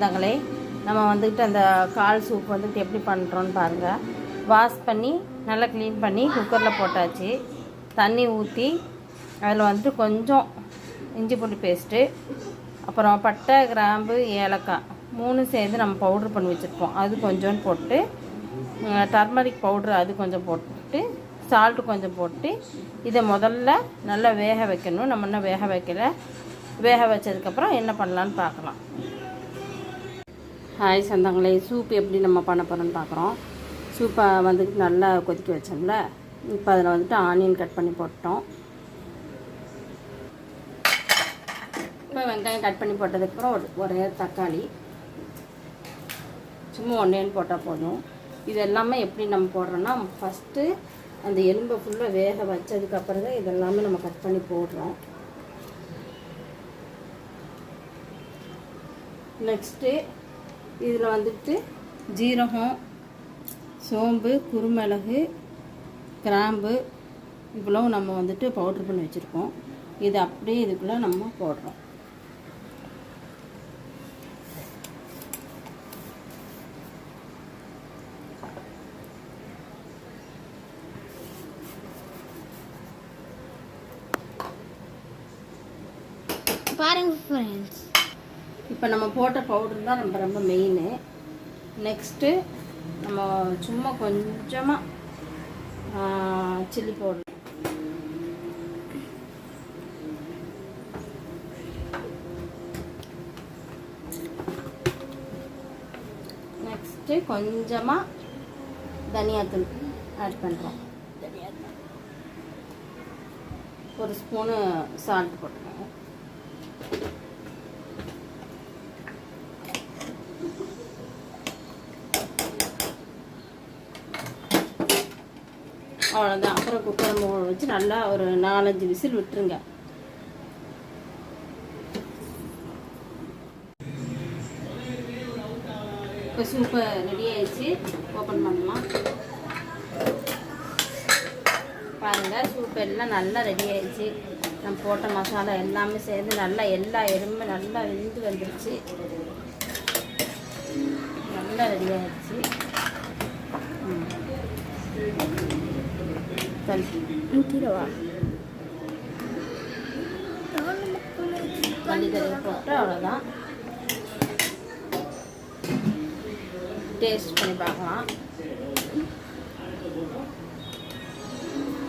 தாங்களே நம்ம வந்துட்டு அந்த கால் சூப் வந்துட்டு எப்படி பண்ணுறோன்னு பாருங்கள். வாஷ் பண்ணி நல்லா க்ளீன் பண்ணி குக்கரில் போட்டாச்சு. தண்ணி ஊற்றி அதில் வந்துட்டு கொஞ்சம் இஞ்சி பூண்டு பேஸ்ட்டு, அப்புறம் பட்டை, கிராம்பு, ஏலக்காய் 3 சேர்ந்து நம்ம பவுட்ரு பண்ணி வச்சுருப்போம். அது கொஞ்சோன்னு போட்டு, டர்மரிக் பவுட்ரு அது கொஞ்சம் போட்டு, சால்ட்டு கொஞ்சம் போட்டு இதை முதல்ல நல்லா வேக வைக்கணும். நம்ம இன்னும் வேக வைக்கல. வேக வச்சதுக்கப்புறம் என்ன பண்ணலான்னு பார்க்கலாம். ஹாய் சொந்தங்களே, சூப் எப்படி நம்ம பண்ண போகிறோன்னு பார்க்குறோம். சூப்பை வந்துட்டு நல்லா கொதிக்க வச்சோம்ல, இப்போ அதில் வந்துட்டு ஆனியன் கட் பண்ணி போட்டோம். இப்போ வெங்காயம் கட் பண்ணி போட்டதுக்கப்புறம் ஒரே தக்காளி சும்மா ஒன்றேன்னு போட்டால் போதும். இது எல்லாமே எப்படி நம்ம போடுறோன்னா, ஃபஸ்ட்டு அந்த எலும்பை ஃபுல்லாக வேக வச்சதுக்கப்புறம் தான் இதெல்லாமே நம்ம கட் பண்ணி போடுறோம். நெக்ஸ்ட்டு இதில் வந்துட்டு ஜீரகம், சோம்பு, குருமிளகு, கிராம்பு இவ்வளோ நம்ம வந்துட்டு பவுட்ரு பண்ணி வச்சுருக்கோம். இது அப்படியே இதுக்குள்ளே நம்ம போடுறோம். பாருங்க ஃப்ரெண்ட்ஸ், இப்போ நம்ம போட்ட பவுடர் தான் ரொம்ப ரொம்ப மெயின். நெக்ஸ்ட்டு நம்ம சும்மா கொஞ்சமாக சில்லி பவுடர், நெக்ஸ்ட்டு கொஞ்சமாக தனியாத்தூள் ஆட் பண்ணுறோம். ஒரு ஸ்பூனு சால்ட் போட்டுக்கோங்க. அவ்வளோதான். அப்புறம் குக்கரை மூடி வச்சு நல்லா ஒரு 4-5 விசில் விட்டுருங்க. இப்போ சூப்பை ரெடி ஆயிடுச்சு. ஓப்பன் பண்ணலாம். பாருங்கள், சூப் எல்லாம் நல்லா ரெடி ஆயிடுச்சு. நம்ம போட்ட மசாலா எல்லாமே சேர்ந்து நல்லா எல்லா எலும்புமே நல்லா வெந்து வந்துடுச்சு. நல்லா ரெடி ஆயிடுச்சு. மல்லித்தலை போட்டு அவ்வளோதான். டேஸ்ட் பண்ணி பார்க்கலாம்.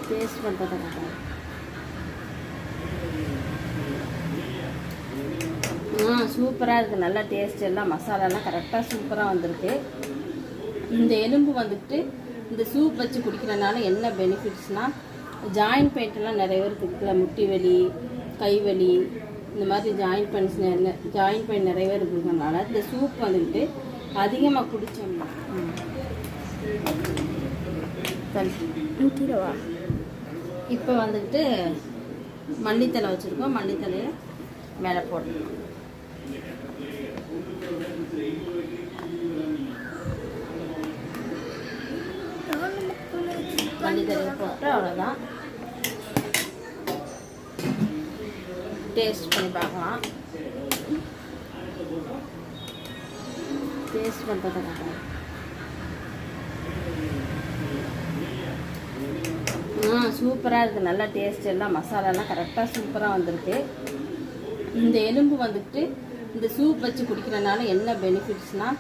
டேஸ்ட் பண்ணுறத பார்க்கலாம். சூப்பராக இருக்குது. நல்லா டேஸ்ட் எல்லாம் மசாலாலாம் கரெக்டாக சூப்பராக வந்திருக்கு. இந்த எலும்பு வந்துட்டு இந்த சூப் வச்சு குடிக்கிறனால என்ன பெனிஃபிட்ஸ்னால், ஜாயின்ட் பெயின்ட்லாம் நிறைய பேருக்கு இருக்குல்ல, முட்டி வலி, கை வலி, இந்த மாதிரி ஜாயின்ட் பெயின் நிறைய பேர் இருக்கிறதுனால இந்த சூப் வந்துக்கிட்டு அதிகமாக குடித்தோம்னா இப்போ வந்துக்கிட்டு மல்லித்தலை வச்சுருக்கோம். மல்லித்தலையை மேலே போட்டுருக்கோம். மல்லித்தலையை போட்டு அவ்வளோதான். டேஸ்ட் பண்ணி பார்க்கலாம். டேஸ்ட் பண்ணுறத பார்க்கலாம். சூப்பராக இருக்குது. நல்லா டேஸ்ட் எல்லாம் மசாலாலாம் கரெக்டாக சூப்பராக வந்திருக்கு. இந்த எலும்பு வந்துட்டு இந்த சூப் வச்சு குடிக்கிறனால என்ன பெனிஃபிட்ஸ்னால்,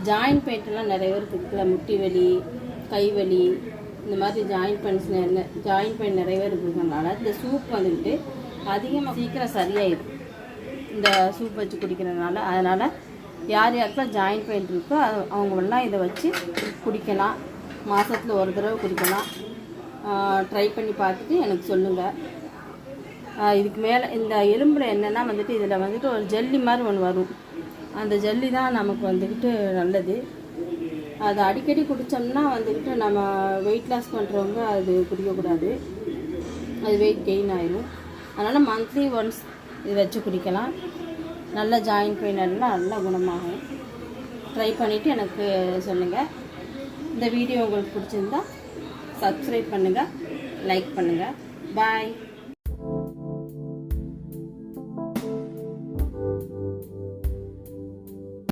ஜாயின்ட் பெயின்ட்லாம் நிறைய பேருக்கு இருக்குல்ல, முட்டி வலி, கை வலி, இந்த மாதிரி ஜாயின்ட் பெயின் நிறைய பேர் இருக்கிறதுனால இந்த சூப் வந்துக்கிட்டு அதிகமாக சீக்கிரம் சரியாயிடும் இந்த சூப் வச்சு குடிக்கிறதுனால. அதனால் யார் யாருக்கெல்லாம் ஜாயின்ட் பெயின் இருக்கோ அவங்கெல்லாம் இதை வச்சு குடிக்கலாம். மாதத்தில் ஒரு தடவை குடிக்கலாம். ட்ரை பண்ணி பார்த்துட்டு எனக்கு சொல்லுங்கள். இதுக்கு மேலே இந்த எலும்பில் என்னென்னா வந்துட்டு இதில் வந்துட்டு ஒரு ஜல்லி மாதிரி ஒன்று வரும். அந்த ஜல்லி தான் நமக்கு வந்துக்கிட்டு நல்லது. அது அடிக்கடி குடித்தோம்னா வந்துக்கிட்டு நம்ம வெயிட் லாஸ் பண்ணுறவங்க அது குடிக்கக்கூடாது. அது வெயிட் கெயின் ஆயிடும். அதனால் மந்த்லி ஒன்ஸ் இது வச்சு குடிக்கலாம். நல்ல ஜாயின்ட் பெயின் எல்லாம் நல்லா குணமாகும். ட்ரை பண்ணிவிட்டு எனக்கு சொல்லுங்கள். இந்த வீடியோ உங்களுக்கு பிடிச்சிருந்தா சப்ஸ்கிரைப் பண்ணுங்கள், லைக் பண்ணுங்கள். பாய்.